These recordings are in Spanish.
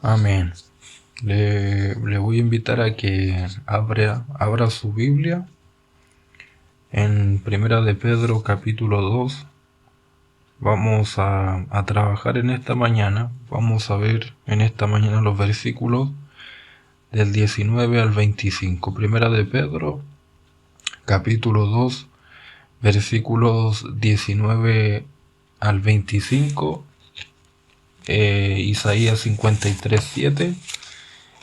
Amén. Le voy a invitar a que abra su Biblia en Primera de Pedro capítulo 2. Vamos a trabajar en esta mañana. Vamos a ver en esta mañana los versículos del 19 al 25. Primera de Pedro capítulo 2, versículos 19 al 25. Isaías 53:7.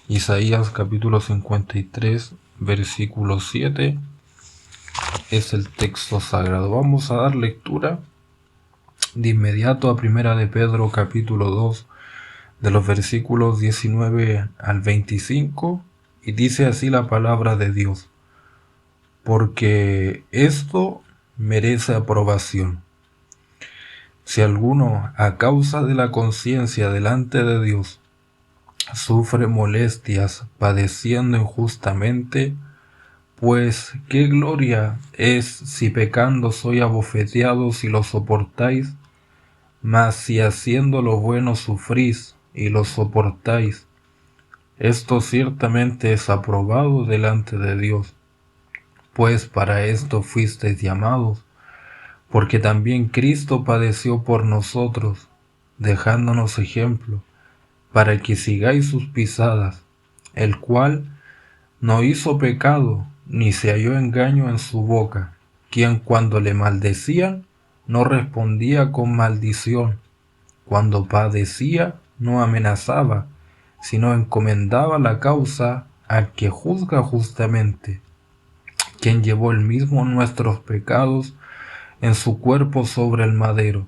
Isaías capítulo 53, versículo 7 es el texto sagrado. Vamos a dar lectura de inmediato a Primera de Pedro capítulo 2, de los versículos 19 al 25, y dice así la palabra de Dios: porque esto merece aprobación. Si alguno, a causa de la conciencia delante de Dios, sufre molestias padeciendo injustamente, pues qué gloria es si pecando soy abofeteado si lo soportáis, mas si haciendo lo bueno sufrís y lo soportáis, esto ciertamente es aprobado delante de Dios, pues para esto fuisteis llamados, porque también Cristo padeció por nosotros, dejándonos ejemplo, para que sigáis sus pisadas, el cual no hizo pecado, ni se halló engaño en su boca, quien cuando le maldecían, no respondía con maldición, cuando padecía, no amenazaba, sino encomendaba la causa al que juzga justamente, quien llevó el mismo nuestros pecados en su cuerpo sobre el madero,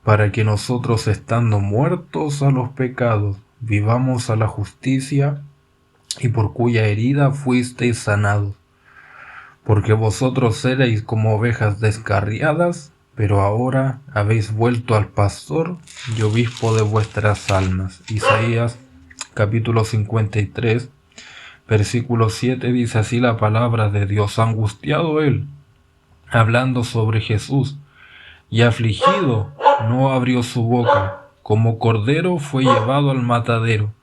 para que nosotros, estando muertos a los pecados, vivamos a la justicia, y por cuya herida fuisteis sanados. Porque vosotros erais como ovejas descarriadas, pero ahora habéis vuelto al pastor y obispo de vuestras almas. Isaías capítulo 53, versículo 7 dice así la palabra de Dios: angustiado él, hablando sobre Jesús, y afligido, no abrió su boca. Como cordero fue llevado al matadero,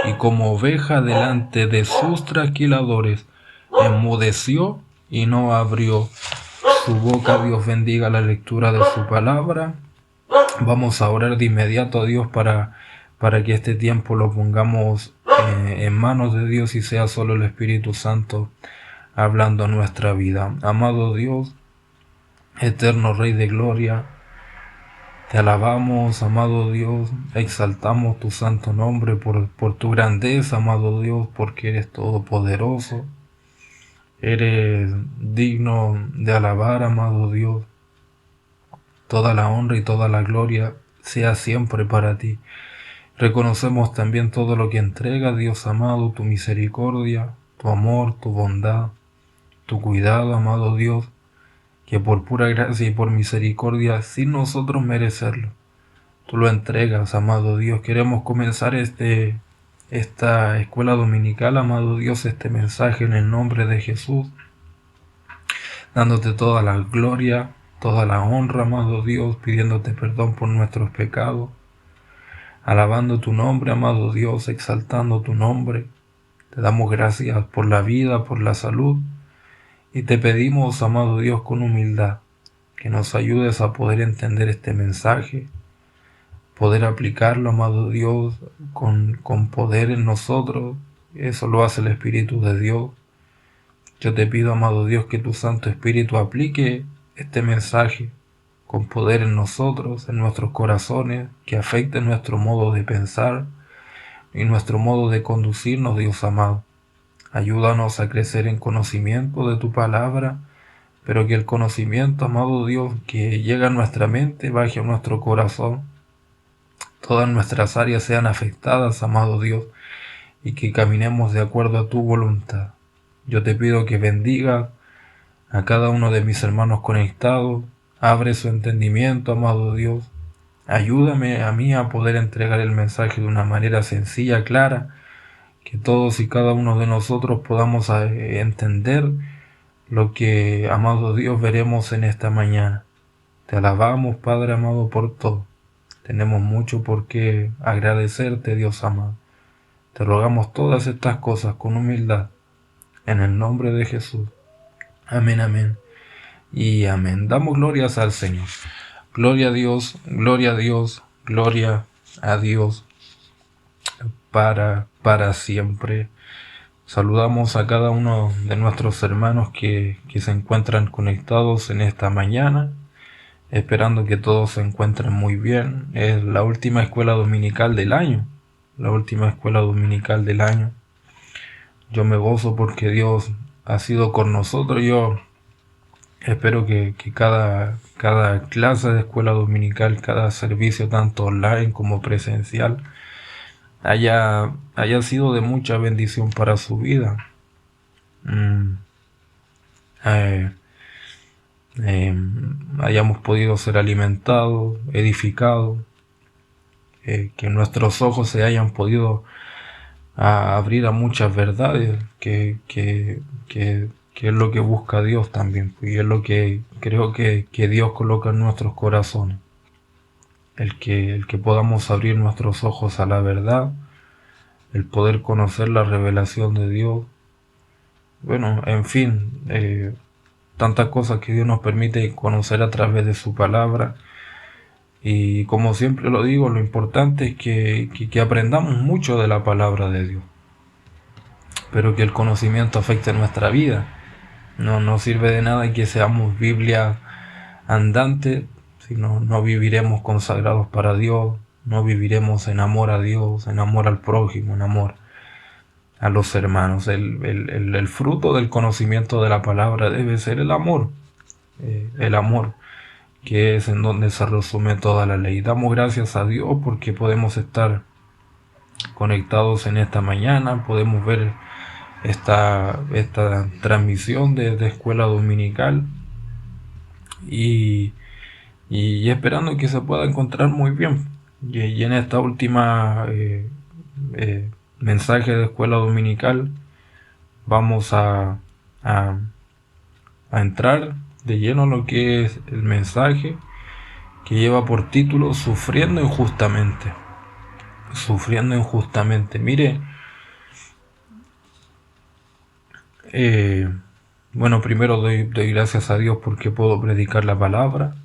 y como oveja delante de sus trasquiladores, enmudeció y no abrió su boca. Dios bendiga la lectura de su palabra. Vamos a orar de inmediato a Dios para que este tiempo lo pongamos en manos de Dios y sea solo el Espíritu Santo hablando a nuestra vida. Amado Dios, eterno Rey de gloria, te alabamos, amado Dios, exaltamos tu santo nombre por tu grandeza, amado Dios, porque eres todopoderoso, eres digno de alabar, amado Dios. Toda la honra y toda la gloria sea siempre para ti. Reconocemos también todo lo que entrega, Dios amado, tu misericordia, tu amor, tu bondad, tu cuidado, amado Dios, que por pura gracia y por misericordia, sin nosotros merecerlo, tú lo entregas, amado Dios. Queremos comenzar esta escuela dominical, amado Dios, este mensaje en el nombre de Jesús, dándote toda la gloria, toda la honra, amado Dios, pidiéndote perdón por nuestros pecados, alabando tu nombre, amado Dios, exaltando tu nombre. Te damos gracias por la vida, por la salud, y te pedimos, amado Dios, con humildad, que nos ayudes a poder entender este mensaje, poder aplicarlo, amado Dios, con poder en nosotros. Eso lo hace el Espíritu de Dios. Yo te pido, amado Dios, que tu Santo Espíritu aplique este mensaje con poder en nosotros, en nuestros corazones, que afecte nuestro modo de pensar y nuestro modo de conducirnos, Dios amado. Ayúdanos a crecer en conocimiento de tu palabra, pero que el conocimiento, amado Dios, que llega a nuestra mente, baje a nuestro corazón. Todas nuestras áreas sean afectadas, amado Dios, y que caminemos de acuerdo a tu voluntad. Yo te pido que bendiga a cada uno de mis hermanos conectados, abre su entendimiento, amado Dios. Ayúdame a mí a poder entregar el mensaje de una manera sencilla, clara, que todos y cada uno de nosotros podamos entender lo que, amado Dios, veremos en esta mañana. Te alabamos, Padre amado, por todo. Tenemos mucho por qué agradecerte, Dios amado. Te rogamos todas estas cosas con humildad, en el nombre de Jesús. Amén, amén y amén. Damos glorias al Señor. Gloria a Dios, gloria a Dios, gloria a Dios para siempre. Saludamos a cada uno de nuestros hermanos que se encuentran conectados en esta mañana, esperando que todos se encuentren muy bien. Es la última escuela dominical del año, la última escuela dominical del año. Yo me gozo porque Dios ha sido con nosotros. Yo espero que cada clase de escuela dominical, cada servicio, tanto online como presencial, haya sido de mucha bendición para su vida. Hayamos podido ser alimentados, edificados, que nuestros ojos se hayan podido abrir a muchas verdades, que es lo que busca Dios también, y es lo que creo que Dios coloca en nuestros corazones. El que podamos abrir nuestros ojos a la verdad, el poder conocer la revelación de Dios. Bueno, en fin, tantas cosas que Dios nos permite conocer a través de su palabra. Y como siempre lo digo, lo importante es que aprendamos mucho de la palabra de Dios, pero que el conocimiento afecte nuestra vida. No sirve de nada que seamos Biblia andante, sino no viviremos consagrados para Dios, no viviremos en amor a Dios, en amor al prójimo, en amor a los hermanos. El fruto del conocimiento de la palabra debe ser el amor, que es en donde se resume toda la ley. Damos gracias a Dios porque podemos estar conectados en esta mañana, podemos ver esta transmisión de escuela dominical y esperando que se pueda encontrar muy bien. Y en esta última mensaje de escuela dominical vamos a entrar de lleno en lo que es el mensaje, que lleva por título Sufriendo injustamente. Sufriendo injustamente. Mire, bueno, primero doy gracias a Dios porque puedo predicar la palabra,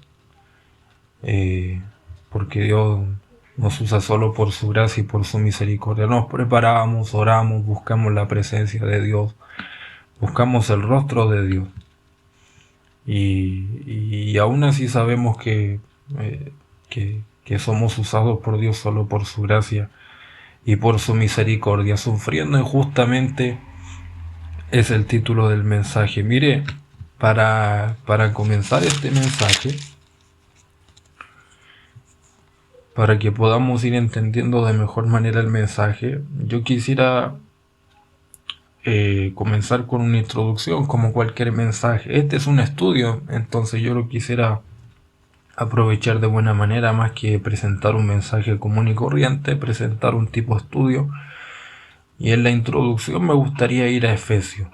porque Dios nos usa solo por su gracia y por su misericordia. Nos preparamos, oramos, buscamos la presencia de Dios, buscamos el rostro de Dios. Y aún así sabemos que somos usados por Dios solo por su gracia y por su misericordia. Sufriendo injustamente es el título del mensaje. Mire, para comenzar este mensaje, para que podamos ir entendiendo de mejor manera el mensaje, yo quisiera comenzar con una introducción, como cualquier mensaje. Este es un estudio, entonces yo lo quisiera aprovechar de buena manera, más que presentar un mensaje común y corriente, presentar un tipo de estudio. Y en la introducción me gustaría ir a Efesios.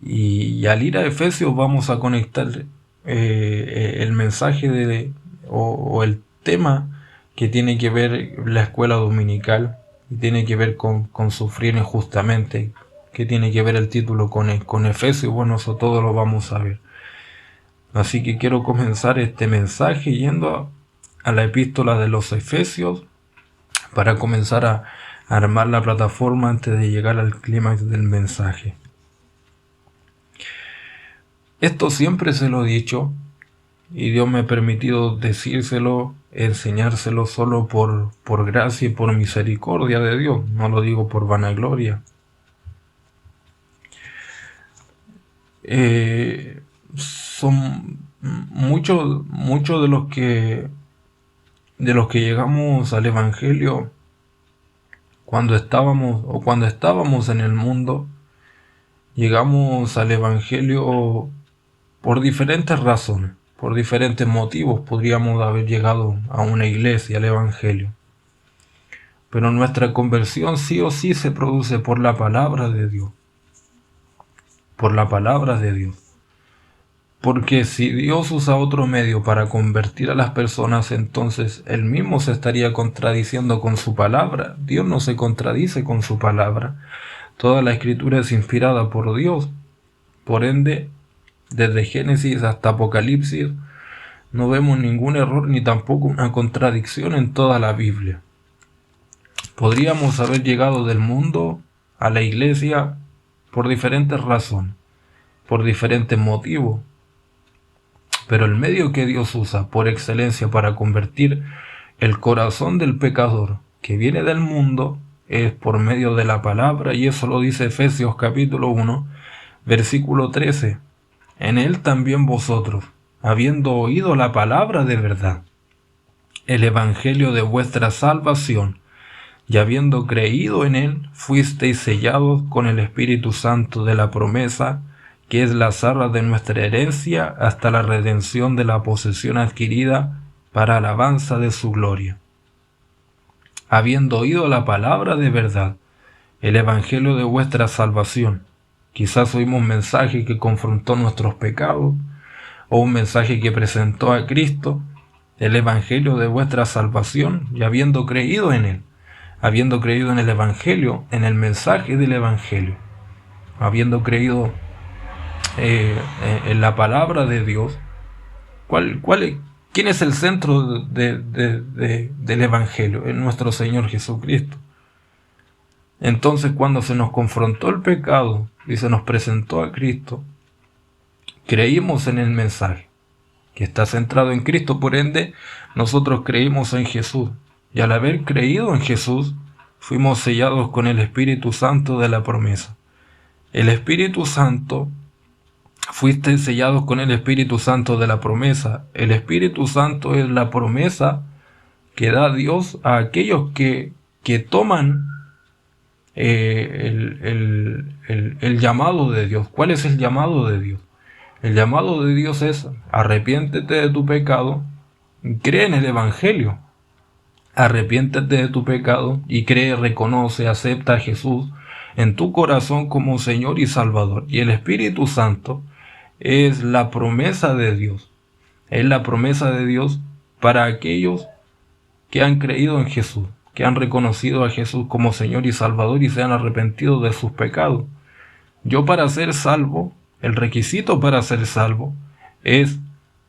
Y al ir a Efesios vamos a conectar el mensaje o el tema que tiene que ver la escuela dominical, y tiene que ver con sufrir injustamente, que tiene que ver el título con Efesios. Bueno, eso todo lo vamos a ver. Así que quiero comenzar este mensaje yendo a la epístola de los Efesios, para comenzar a armar la plataforma antes de llegar al clímax del mensaje. Esto siempre se lo he dicho, y Dios me ha permitido decírselo, enseñárselo solo por gracia y por misericordia de Dios. No lo digo por vanagloria. Son muchos de los que llegamos al Evangelio cuando estábamos en el mundo. Llegamos al Evangelio por diferentes razones, por diferentes motivos. Podríamos haber llegado a una iglesia, al Evangelio, pero nuestra conversión sí o sí se produce por la palabra de Dios. Por la palabra de Dios. Porque si Dios usa otro medio para convertir a las personas, entonces Él mismo se estaría contradiciendo con su palabra. Dios no se contradice con su palabra. Toda la escritura es inspirada por Dios. Por ende, desde Génesis hasta Apocalipsis, no vemos ningún error ni tampoco una contradicción en toda la Biblia. Podríamos haber llegado del mundo a la iglesia por diferentes razones, por diferentes motivos, pero el medio que Dios usa por excelencia para convertir el corazón del pecador que viene del mundo es por medio de la palabra, y eso lo dice Efesios capítulo 1, versículo 13. En él también vosotros, habiendo oído la palabra de verdad, el evangelio de vuestra salvación, y habiendo creído en él, fuisteis sellados con el Espíritu Santo de la promesa, que es la arra de nuestra herencia hasta la redención de la posesión adquirida para alabanza de su gloria. Habiendo oído la palabra de verdad, el evangelio de vuestra salvación. Quizás oímos un mensaje que confrontó nuestros pecados, o un mensaje que presentó a Cristo, el evangelio de vuestra salvación, y habiendo creído en él, habiendo creído en el evangelio, en el mensaje del evangelio, habiendo creído en la palabra de Dios, ¿quién es el centro del evangelio? Es nuestro Señor Jesucristo. Entonces, cuando se nos confrontó el pecado y se nos presentó a Cristo, creímos en el mensaje, que está centrado en Cristo. Por ende, nosotros creímos en Jesús, y al haber creído en Jesús, fuimos sellados con el Espíritu Santo de la promesa. El Espíritu Santo, fuiste sellados con el Espíritu Santo de la promesa. El Espíritu Santo es la promesa que da Dios a aquellos que toman el llamado de Dios. ¿Cuál es el llamado de Dios? El llamado de Dios es: arrepiéntete de tu pecado, cree en el evangelio. Arrepiéntete de tu pecado y cree, reconoce, acepta a Jesús en tu corazón como Señor y Salvador. Y el Espíritu Santo es la promesa de Dios. Es la promesa de Dios para aquellos que han creído en Jesús, que han reconocido a Jesús como Señor y Salvador y se han arrepentido de sus pecados. Yo, para ser salvo, el requisito para ser salvo es: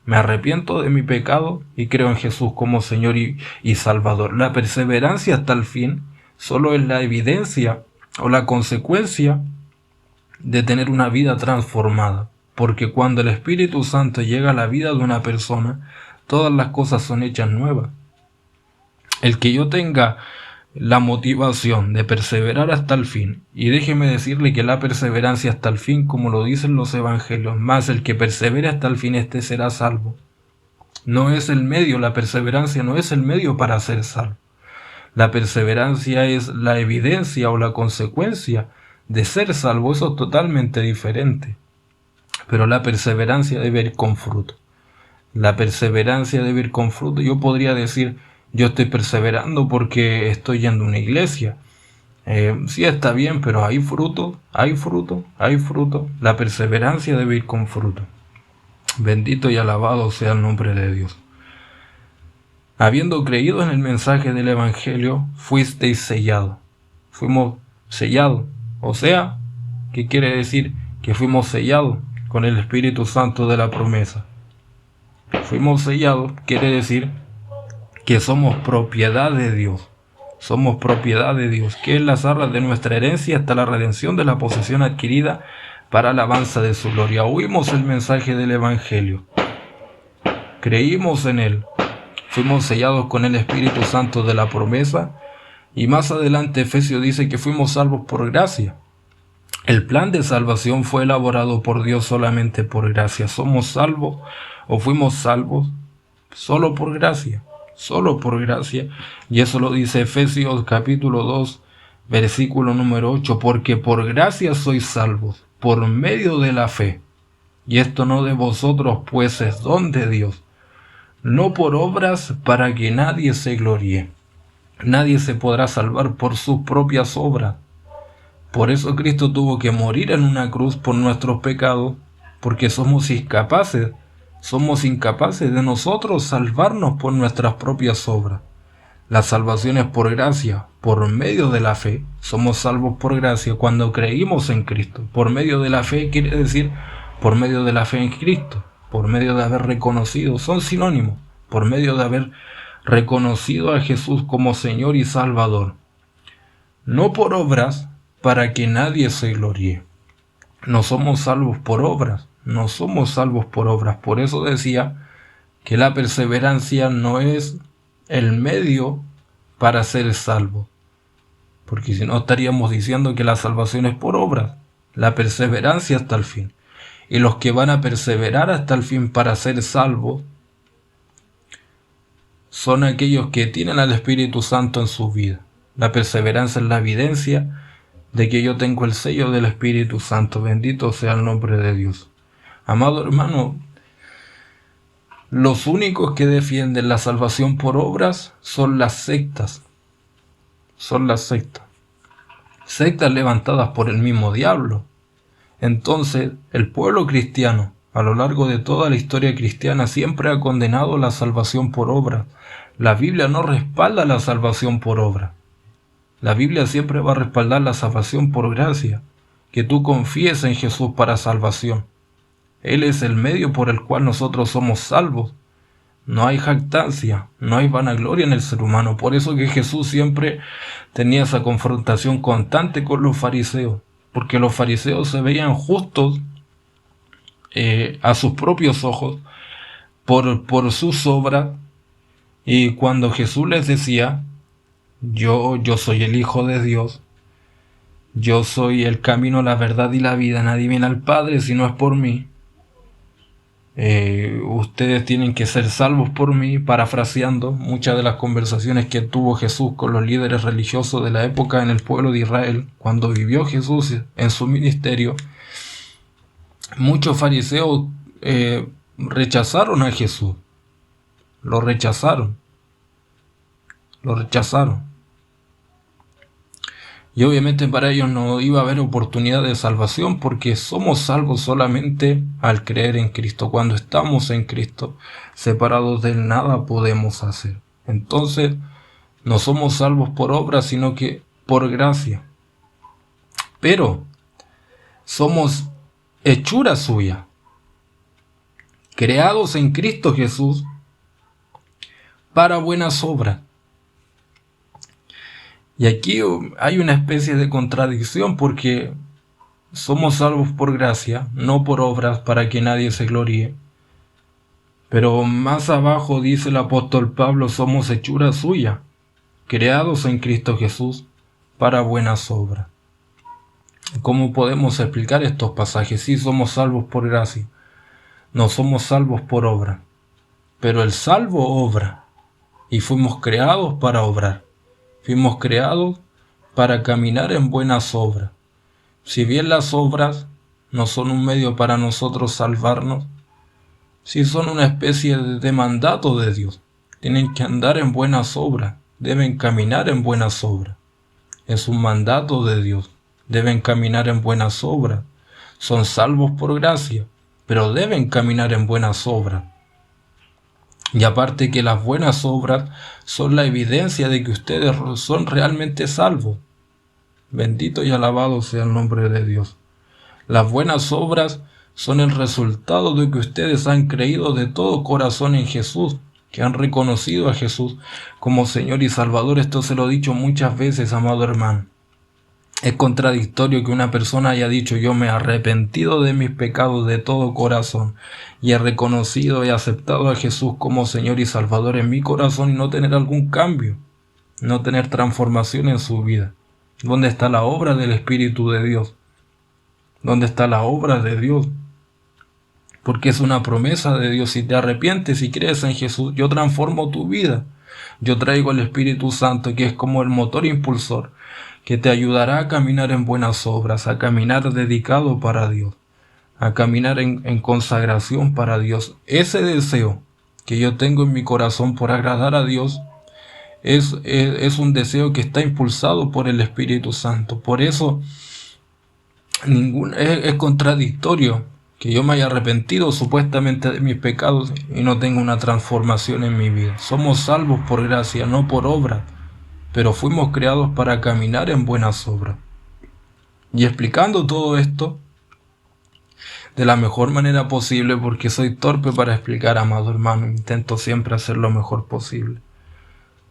me arrepiento de mi pecado y creo en Jesús como Señor y Salvador. La perseverancia hasta el fin solo es la evidencia o la consecuencia de tener una vida transformada. Porque cuando el Espíritu Santo llega a la vida de una persona, todas las cosas son hechas nuevas. El que yo tenga la motivación de perseverar hasta el fin, y déjeme decirle que la perseverancia hasta el fin, como lo dicen los evangelios, más el que persevere hasta el fin, este será salvo. No es el medio, la perseverancia no es el medio para ser salvo. La perseverancia es la evidencia o la consecuencia de ser salvo. Eso es totalmente diferente. Pero la perseverancia debe ir con fruto. La perseverancia debe ir con fruto. Yo podría decir: yo estoy perseverando porque estoy yendo a una iglesia. Sí, está bien, pero hay fruto, hay fruto, hay fruto. La perseverancia debe ir con fruto. Bendito y alabado sea el nombre de Dios. Habiendo creído en el mensaje del evangelio, fuisteis sellados. Fuimos sellados. O sea, ¿qué quiere decir? Que fuimos sellados con el Espíritu Santo de la promesa. Fuimos sellados, quiere decir que somos propiedad de Dios. Somos propiedad de Dios, que es las arras de nuestra herencia hasta la redención de la posesión adquirida para alabanza de su gloria. Oímos el mensaje del evangelio, creímos en él, fuimos sellados con el Espíritu Santo de la promesa, y más adelante Efesios dice que fuimos salvos por gracia. El plan de salvación fue elaborado por Dios solamente por gracia. Somos salvos o fuimos salvos solo por gracia. Solo por gracia. Y eso lo dice Efesios capítulo 2, versículo número 8. Porque por gracia sois salvos, por medio de la fe. Y esto no de vosotros, pues es don de Dios. No por obras, para que nadie se gloríe. Nadie se podrá salvar por sus propias obras. Por eso Cristo tuvo que morir en una cruz por nuestros pecados, porque somos incapaces de nosotros salvarnos por nuestras propias obras. La salvación es por gracia, por medio de la fe. Somos salvos por gracia cuando creímos en Cristo. Por medio de la fe quiere decir por medio de la fe en Cristo, por medio de haber reconocido, son sinónimos, por medio de haber reconocido a Jesús como Señor y Salvador. No por obras para que nadie se gloríe. No somos salvos por obras, no somos salvos por obras. Por eso decía que la perseverancia no es el medio para ser salvo, porque si no estaríamos diciendo que la salvación es por obras, la perseverancia hasta el fin, y los que van a perseverar hasta el fin para ser salvos son aquellos que tienen al Espíritu Santo en su vida. La perseverancia es la evidencia de que yo tengo el sello del Espíritu Santo. Bendito sea el nombre de Dios. Amado hermano, los únicos que defienden la salvación por obras son las sectas. Sectas levantadas por el mismo diablo. Entonces, el pueblo cristiano, a lo largo de toda la historia cristiana, siempre ha condenado la salvación por obras. La Biblia no respalda la salvación por obras. La Biblia siempre va a respaldar la salvación por gracia, que tú confíes en Jesús para salvación. Él es el medio por el cual nosotros somos salvos. No hay jactancia, no hay vanagloria en el ser humano. Por eso que Jesús siempre tenía esa confrontación constante con los fariseos, porque los fariseos se veían justos a sus propios ojos por sus obras, y cuando Jesús les decía, yo soy el Hijo de Dios, yo soy el camino, la verdad y la vida, nadie viene al Padre si no es por mí. Ustedes tienen que ser salvos por mí, parafraseando muchas de las conversaciones que tuvo Jesús con los líderes religiosos de la época en el pueblo de Israel, cuando vivió Jesús en su ministerio. Muchos fariseos rechazaron a Jesús, lo rechazaron. Y obviamente para ellos no iba a haber oportunidad de salvación, porque somos salvos solamente al creer en Cristo. Cuando estamos en Cristo, separados de Él, nada podemos hacer. Entonces, no somos salvos por obra, sino que por gracia. Pero somos hechura suya, creados en Cristo Jesús para buenas obras. Y aquí hay una especie de contradicción, porque somos salvos por gracia, no por obras para que nadie se gloríe. Pero más abajo dice el apóstol Pablo, somos hechura suya, creados en Cristo Jesús para buenas obras. ¿Cómo podemos explicar estos pasajes? Sí, somos salvos por gracia, no somos salvos por obra. Pero el salvo obra, y fuimos creados para obrar. Fuimos creados para caminar en buenas obras. Si bien las obras no son un medio para nosotros salvarnos, sí son una especie de mandato de Dios. Tienen que andar en buenas obras, deben caminar en buenas obras. Es un mandato de Dios, deben caminar en buenas obras. Son salvos por gracia, pero deben caminar en buenas obras. Y aparte que las buenas obras son la evidencia de que ustedes son realmente salvos. Bendito y alabado sea el nombre de Dios. Las buenas obras son el resultado de que ustedes han creído de todo corazón en Jesús, que han reconocido a Jesús como Señor y Salvador. Esto se lo he dicho muchas veces, amado hermano. Es contradictorio que una persona haya dicho, yo me he arrepentido de mis pecados de todo corazón y he reconocido y aceptado a Jesús como Señor y Salvador en mi corazón, y no tener algún cambio, no tener transformación en su vida. ¿Dónde está la obra del Espíritu de Dios? ¿Dónde está la obra de Dios? Porque es una promesa de Dios. Si te arrepientes y crees en Jesús, yo transformo tu vida. Yo traigo el Espíritu Santo, que es como el motor impulsor, que te ayudará a caminar en buenas obras, a caminar dedicado para Dios, a caminar en consagración para Dios. Ese deseo que yo tengo en mi corazón por agradar a Dios es un deseo que está impulsado por el Espíritu Santo. Por eso es contradictorio que yo me haya arrepentido supuestamente de mis pecados y no tenga una transformación en mi vida. Somos salvos por gracia, no por obra, pero fuimos creados para caminar en buenas obras. Y explicando todo esto de la mejor manera posible, porque soy torpe para explicar, amado hermano, intento siempre hacer lo mejor posible.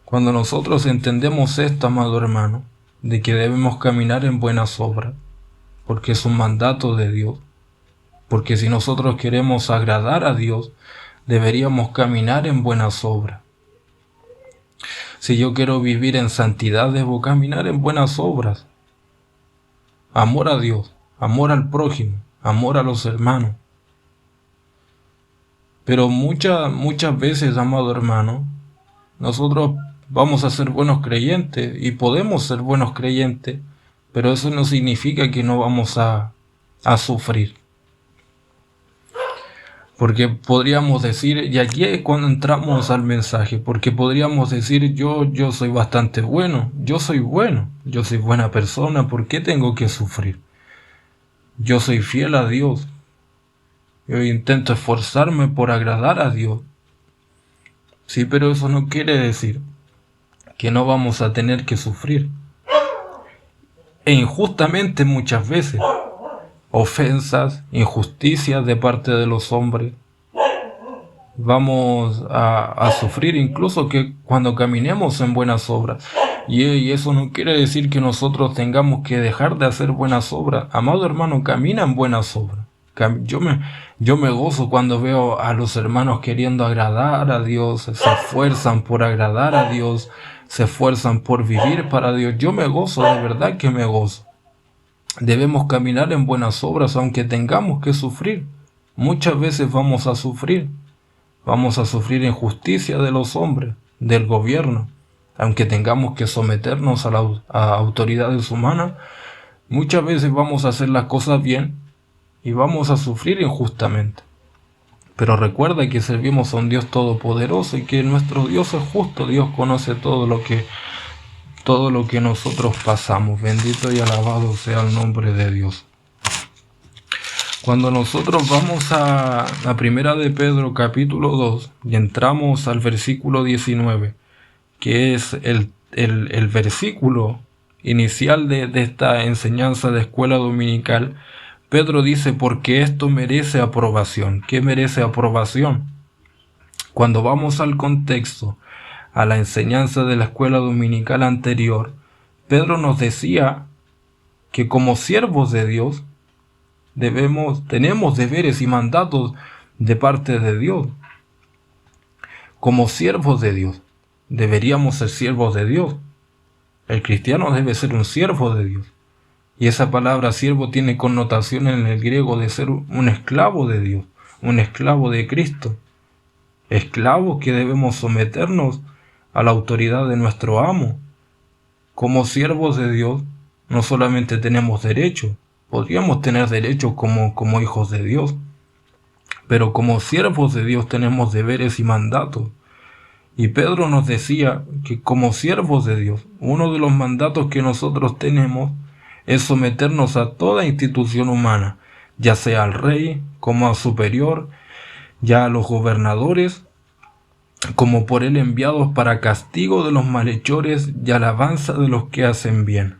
Cuando nosotros entendemos esto, amado hermano, de que debemos caminar en buenas obras, porque es un mandato de Dios, porque si nosotros queremos agradar a Dios, deberíamos caminar en buenas obras. Si yo quiero vivir en santidad, debo caminar en buenas obras. Amor a Dios, amor al prójimo, amor a los hermanos. Pero muchas veces, amado hermano, nosotros vamos a ser buenos creyentes y podemos ser buenos creyentes, pero eso no significa que no vamos a sufrir. Porque podríamos decir, y aquí es cuando entramos al mensaje, porque podríamos decir, yo soy bastante bueno, yo soy buena persona, ¿por qué tengo que sufrir? Yo soy fiel a Dios, yo intento esforzarme por agradar a Dios. Sí, pero eso no quiere decir que no vamos a tener que sufrir. E injustamente muchas veces. Ofensas, injusticias de parte de los hombres. Vamos a sufrir incluso que cuando caminemos en buenas obras. Y eso no quiere decir que nosotros tengamos que dejar de hacer buenas obras. Amado hermano, camina en buenas obras. Yo me gozo cuando veo a los hermanos queriendo agradar a Dios, se esfuerzan por agradar a Dios, se esfuerzan por vivir para Dios. Yo me gozo, de verdad que me gozo. Debemos caminar en buenas obras aunque tengamos que sufrir. Muchas veces vamos a sufrir. Vamos a sufrir injusticia de los hombres, del gobierno. Aunque tengamos que someternos a autoridades humanas, muchas veces vamos a hacer las cosas bien y vamos a sufrir injustamente. Pero recuerda que servimos a un Dios todopoderoso y que nuestro Dios es justo. Dios conoce todo lo que nosotros pasamos. Bendito y alabado sea el nombre de Dios. Cuando nosotros vamos a la primera de Pedro capítulo 2 y entramos al versículo 19, que es el versículo inicial de esta enseñanza de escuela dominical, Pedro dice, porque esto merece aprobación. ¿Qué merece aprobación? Cuando vamos al contexto, a la enseñanza de la escuela dominical anterior, Pedro nos decía que como siervos de Dios, tenemos deberes y mandatos de parte de Dios. Como siervos de Dios, deberíamos ser siervos de Dios. El cristiano debe ser un siervo de Dios. Y esa palabra siervo tiene connotación en el griego de ser un esclavo de Dios, un esclavo de Cristo. Esclavos que debemos someternos a la autoridad de nuestro amo. Como siervos de Dios, no solamente tenemos derechos, podríamos tener derechos como hijos de Dios, pero como siervos de Dios tenemos deberes y mandatos. Y Pedro nos decía que como siervos de Dios, uno de los mandatos que nosotros tenemos es someternos a toda institución humana, ya sea al rey, como al superior, ya a los gobernadores, como por él enviados para castigo de los malhechores y alabanza de los que hacen bien.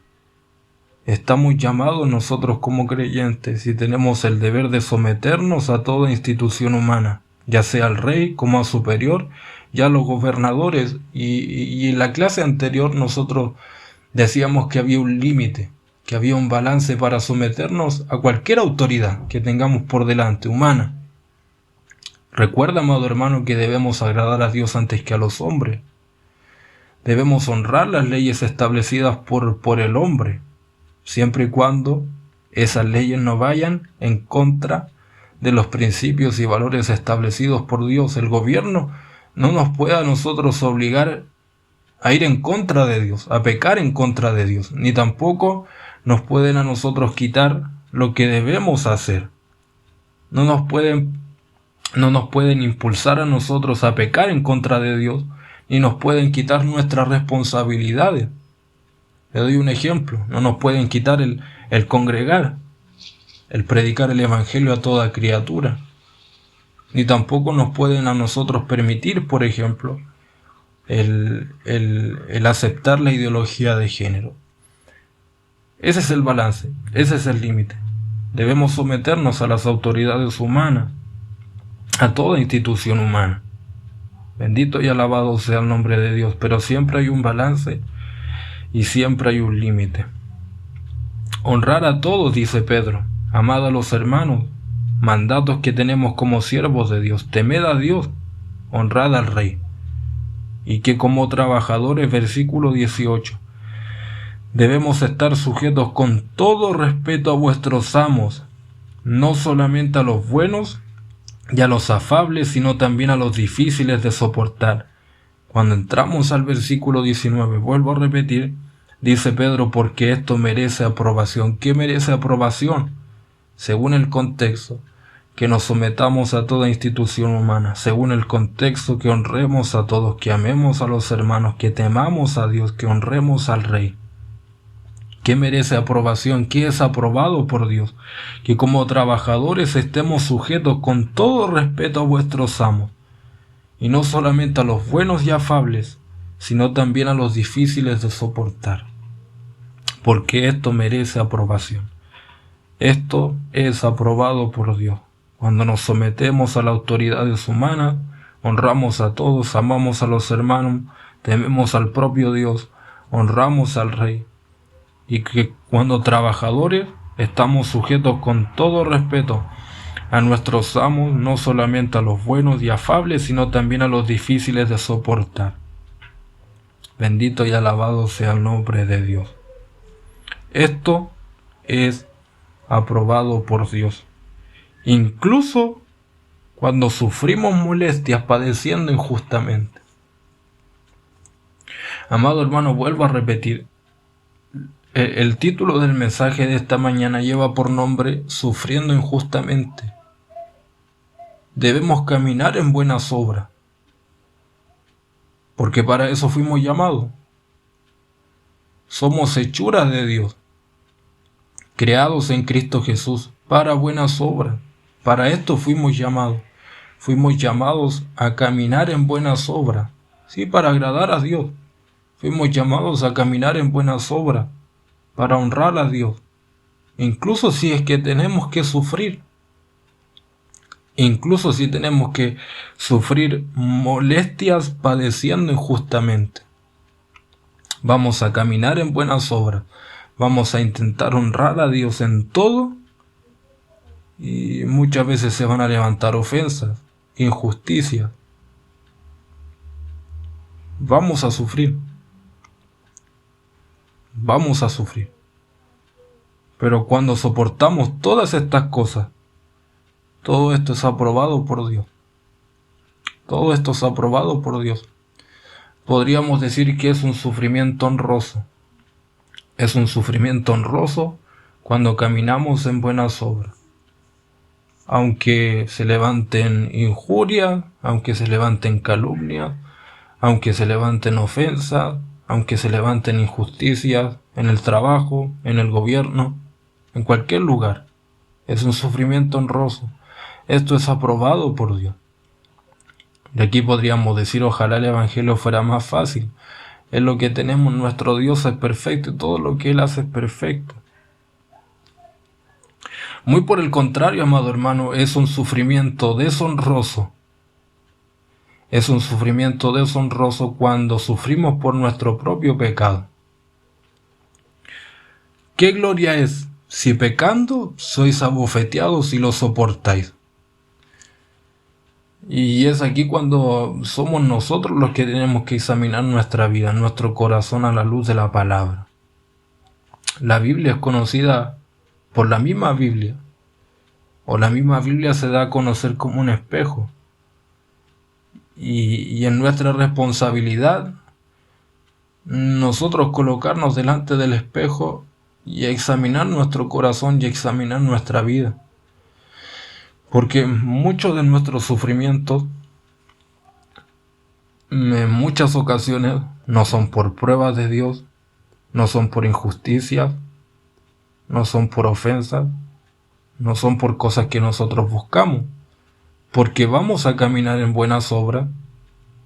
Estamos llamados nosotros como creyentes y tenemos el deber de someternos a toda institución humana, ya sea al rey como al superior, ya a los gobernadores. Y en la clase anterior nosotros decíamos que había un límite, que había un balance para someternos a cualquier autoridad que tengamos por delante, humana. Recuerda, amado hermano, que debemos agradar a Dios antes que a los hombres. Debemos honrar las leyes establecidas por el hombre, siempre y cuando esas leyes no vayan en contra de los principios y valores establecidos por Dios. El gobierno no nos puede a nosotros obligar a ir en contra de Dios, a pecar en contra de Dios, ni tampoco nos pueden a nosotros quitar lo que debemos hacer. No nos pueden impulsar a nosotros a pecar en contra de Dios, ni nos pueden quitar nuestras responsabilidades. Le doy un ejemplo, no nos pueden quitar el congregar. el predicar el Evangelio a toda criatura. Ni tampoco nos pueden a nosotros permitir, por ejemplo, el aceptar la ideología de género. Ese es el balance, ese es el límite. Debemos someternos a las autoridades humanas, a toda institución humana. Bendito y alabado sea el nombre de Dios, pero siempre hay un balance y siempre hay un límite. Honrar a todos, dice Pedro, amad a los hermanos, mandatos que tenemos como siervos de Dios, temed a Dios, honrad al Rey. Y que como trabajadores, versículo 18, debemos estar sujetos con todo respeto a vuestros amos, no solamente a los buenos y a los afables, sino también a los difíciles de soportar. Cuando entramos al versículo 19, vuelvo a repetir, dice Pedro, porque esto merece aprobación. ¿Qué merece aprobación? Según el contexto, que nos sometamos a toda institución humana, según el contexto, que honremos a todos, que amemos a los hermanos, que temamos a Dios, que honremos al Rey. ¿Qué merece aprobación? ¿Qué es aprobado por Dios? Que como trabajadores estemos sujetos con todo respeto a vuestros amos, y no solamente a los buenos y afables, sino también a los difíciles de soportar, porque esto merece aprobación. Esto es aprobado por Dios. Cuando nos sometemos a las autoridades humanas, honramos a todos, amamos a los hermanos, tememos al propio Dios, honramos al Rey. Y que cuando trabajadores estamos sujetos con todo respeto a nuestros amos, no solamente a los buenos y afables, sino también a los difíciles de soportar. Bendito y alabado sea el nombre de Dios. Esto es aprobado por Dios. Incluso cuando sufrimos molestias padeciendo injustamente. Amado hermano, vuelvo a repetir. El título del mensaje de esta mañana lleva por nombre Sufriendo injustamente. Debemos caminar en buenas obras, porque para eso fuimos llamados. Somos hechuras de Dios, creados en Cristo Jesús para buenas obras. Para esto fuimos llamados. Fuimos llamados a caminar en buenas obras, sí, para agradar a Dios. Fuimos llamados a caminar en buenas obras, para honrar a Dios, incluso si es que tenemos que sufrir. Incluso si tenemos que sufrir molestias padeciendo injustamente. Vamos a caminar en buenas obras. Vamos a intentar honrar a Dios en todo. Y muchas veces se van a levantar ofensas, injusticias. Vamos a sufrir. Vamos a sufrir. Pero cuando soportamos todas estas cosas, todo esto es aprobado por Dios. Todo esto es aprobado por Dios. Podríamos decir que es un sufrimiento honroso. Es un sufrimiento honroso cuando caminamos en buenas obras. Aunque se levanten injurias, aunque se levanten calumnias, aunque se levanten ofensas, aunque se levanten injusticias en el trabajo, en el gobierno, en cualquier lugar. Es un sufrimiento honroso. Esto es aprobado por Dios. De aquí podríamos decir, ojalá el Evangelio fuera más fácil. Es lo que tenemos, nuestro Dios es perfecto y todo lo que Él hace es perfecto. Muy por el contrario, amado hermano, es un sufrimiento deshonroso. Es un sufrimiento deshonroso cuando sufrimos por nuestro propio pecado. ¿Qué gloria es si pecando sois abofeteados y lo soportáis? Y es aquí cuando somos nosotros los que tenemos que examinar nuestra vida, nuestro corazón a la luz de la palabra. La Biblia es conocida por la misma Biblia, o la misma Biblia se da a conocer como un espejo. Y en nuestra responsabilidad, nosotros colocarnos delante del espejo y examinar nuestro corazón y examinar nuestra vida. Porque muchos de nuestros sufrimientos, en muchas ocasiones, no son por pruebas de Dios, no son por injusticias, no son por ofensas, no son por cosas que nosotros buscamos, porque vamos a caminar en buenas obras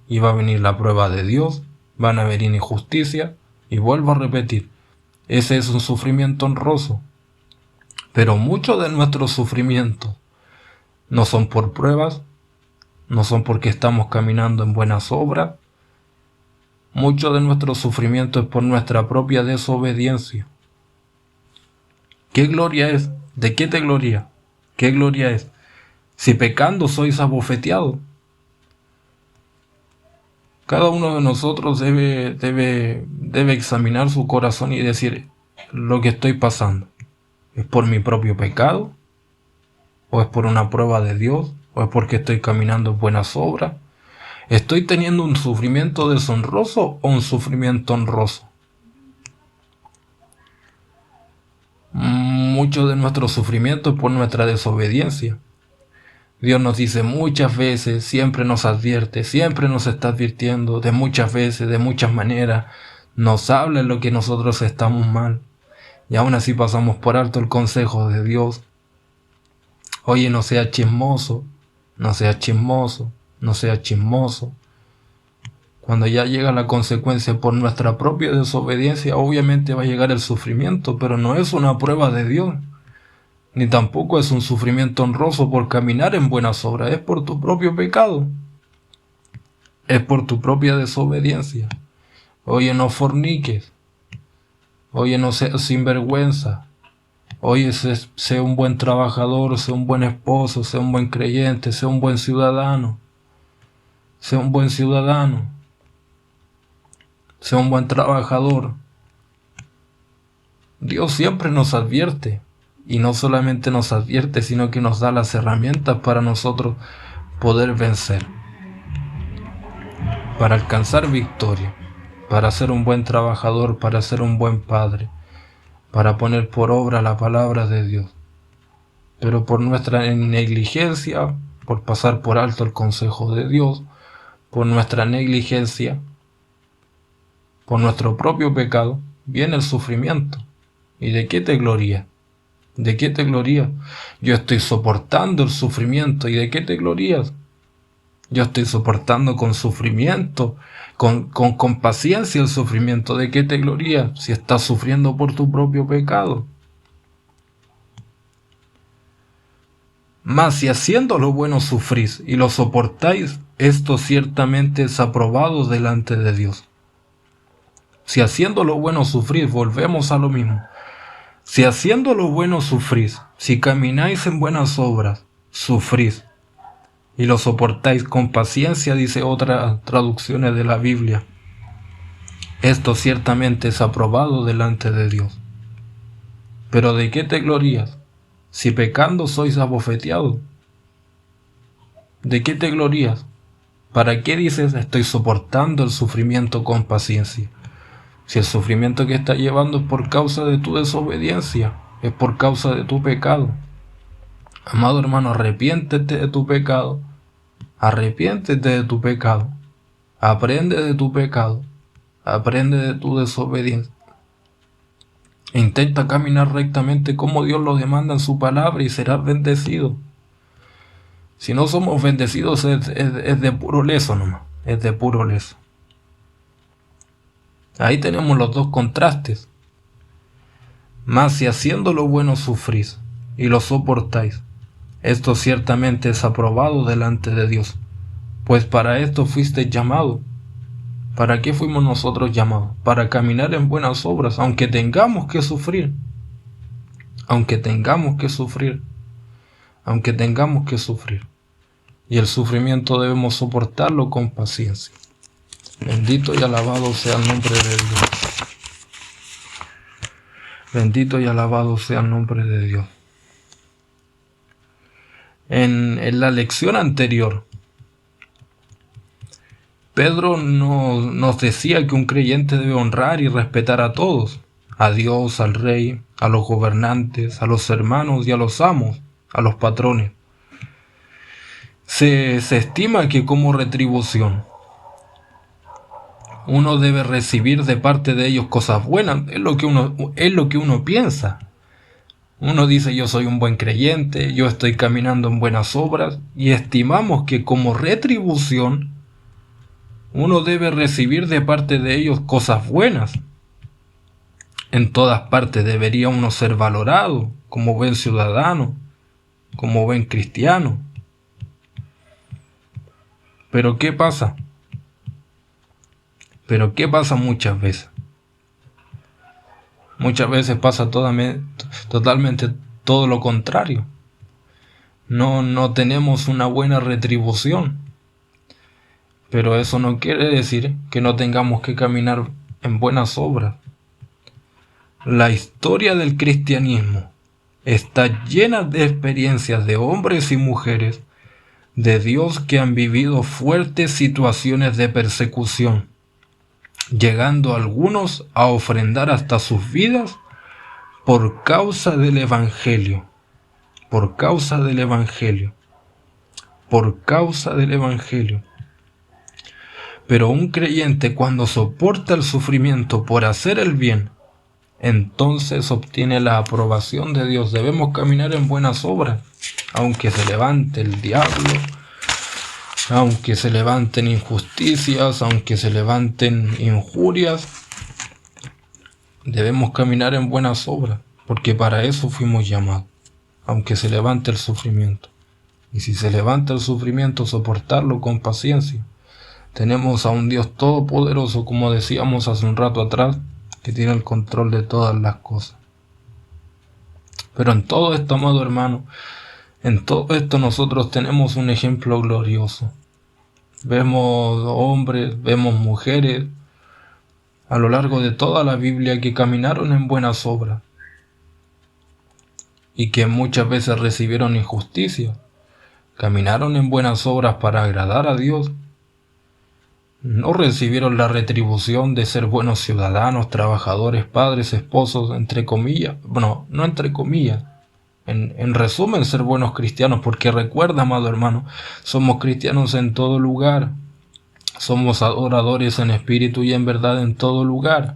y va a venir la prueba de Dios, van a venir injusticia, y vuelvo a repetir, ese es un sufrimiento honroso. Pero muchos de nuestros sufrimientos no son por pruebas, no son porque estamos caminando en buenas obras. Mucho de nuestro sufrimiento es por nuestra propia desobediencia. ¿Qué gloria es? ¿De qué te gloria? ¿Qué gloria es? Si pecando sois abofeteados. Cada uno de nosotros debe examinar su corazón y decir, lo que estoy pasando, ¿es por mi propio pecado? ¿O es por una prueba de Dios? ¿O es porque estoy caminando en buenas obras? ¿Estoy teniendo un sufrimiento deshonroso o un sufrimiento honroso? Mucho de nuestro sufrimiento es por nuestra desobediencia. Dios nos dice muchas veces, siempre nos advierte, siempre nos está advirtiendo de muchas veces, de muchas maneras. Nos habla en lo que nosotros estamos mal. Y aún así pasamos por alto el consejo de Dios. Oye, no seas chismoso, no seas chismoso, no seas chismoso. Cuando ya llega la consecuencia por nuestra propia desobediencia, obviamente va a llegar el sufrimiento, pero no es una prueba de Dios. Ni tampoco es un sufrimiento honroso por caminar en buenas obras, es por tu propio pecado, es por tu propia desobediencia. Oye, no forniques, oye, no seas sinvergüenza, oye, sé un buen trabajador, sé un buen esposo, sé un buen creyente, sé un buen ciudadano, sé un buen ciudadano, sé un buen trabajador. Dios siempre nos advierte. Y no solamente nos advierte, sino que nos da las herramientas para nosotros poder vencer, para alcanzar victoria, para ser un buen trabajador, para ser un buen padre, para poner por obra la palabra de Dios. Pero por nuestra negligencia, por pasar por alto el consejo de Dios, por nuestra negligencia, por nuestro propio pecado, viene el sufrimiento. ¿Y de qué te glorías? ¿De qué te glorías? Yo estoy soportando el sufrimiento. ¿Y de qué te glorías? Yo estoy soportando con sufrimiento, con paciencia el sufrimiento. ¿De qué te glorías? Si estás sufriendo por tu propio pecado. Mas si haciendo lo bueno sufrís y lo soportáis, esto ciertamente es aprobado delante de Dios. Si haciendo lo bueno sufrís, volvemos a lo mismo. Si haciendo lo bueno sufrís, si camináis en buenas obras, sufrís, y lo soportáis con paciencia, dice otras traducciones de la Biblia, esto ciertamente es aprobado delante de Dios. Pero ¿de qué te glorías? Si pecando sois abofeteados. ¿De qué te glorías? ¿Para qué dices estoy soportando el sufrimiento con paciencia? Si el sufrimiento que estás llevando es por causa de tu desobediencia, es por causa de tu pecado. Amado hermano, arrepiéntete de tu pecado, arrepiéntete de tu pecado, aprende de tu pecado, aprende de tu desobediencia. E intenta caminar rectamente como Dios lo demanda en su palabra y serás bendecido. Si no somos bendecidos es de puro leso nomás, es de puro leso. Ahí tenemos los dos contrastes. Mas si haciendo lo bueno sufrís y lo soportáis, esto ciertamente es aprobado delante de Dios, pues para esto fuisteis llamados. ¿Para qué fuimos nosotros llamados? Para caminar en buenas obras, aunque tengamos que sufrir. Aunque tengamos que sufrir. Aunque tengamos que sufrir. Y el sufrimiento debemos soportarlo con paciencia. Bendito y alabado sea el nombre de Dios. Bendito y alabado sea el nombre de Dios. En la lección anterior, Pedro nos decía que un creyente debe honrar y respetar a todos, a Dios, al rey, a los gobernantes, a los hermanos y a los amos, a los patrones. Se estima que como retribución uno debe recibir de parte de ellos cosas buenas, es lo que uno piensa. Uno dice yo soy un buen creyente, yo estoy caminando en buenas obras y estimamos que como retribución uno debe recibir de parte de ellos cosas buenas. En todas partes debería uno ser valorado como buen ciudadano, como buen cristiano. Pero ¿qué pasa? Pero ¿qué pasa muchas veces? Muchas veces pasa totalmente todo lo contrario. No tenemos una buena retribución. Pero eso no quiere decir que no tengamos que caminar en buenas obras. La historia del cristianismo está llena de experiencias de hombres y mujeres de Dios que han vivido fuertes situaciones de persecución, llegando algunos a ofrendar hasta sus vidas por causa del Evangelio, por causa del Evangelio, por causa del Evangelio. Pero un creyente, cuando soporta el sufrimiento por hacer el bien, entonces obtiene la aprobación de Dios. Debemos caminar en buenas obras, aunque se levante el diablo, aunque se levanten injusticias, aunque se levanten injurias. Debemos caminar en buenas obras, porque para eso fuimos llamados, aunque se levante el sufrimiento. Y si se levanta el sufrimiento, soportarlo con paciencia. Tenemos a un Dios todopoderoso, como decíamos hace un rato atrás, que tiene el control de todas las cosas. Pero en todo esto, amado hermano, en todo esto nosotros tenemos un ejemplo glorioso. Vemos hombres, vemos mujeres a lo largo de toda la Biblia que caminaron en buenas obras y que muchas veces recibieron injusticia. Caminaron en buenas obras para agradar a Dios. No recibieron la retribución de ser buenos ciudadanos, trabajadores, padres, esposos, entre comillas. Bueno, no entre comillas. En resumen, ser buenos cristianos, porque recuerda, amado hermano, somos cristianos en todo lugar. Somos adoradores en espíritu y en verdad en todo lugar.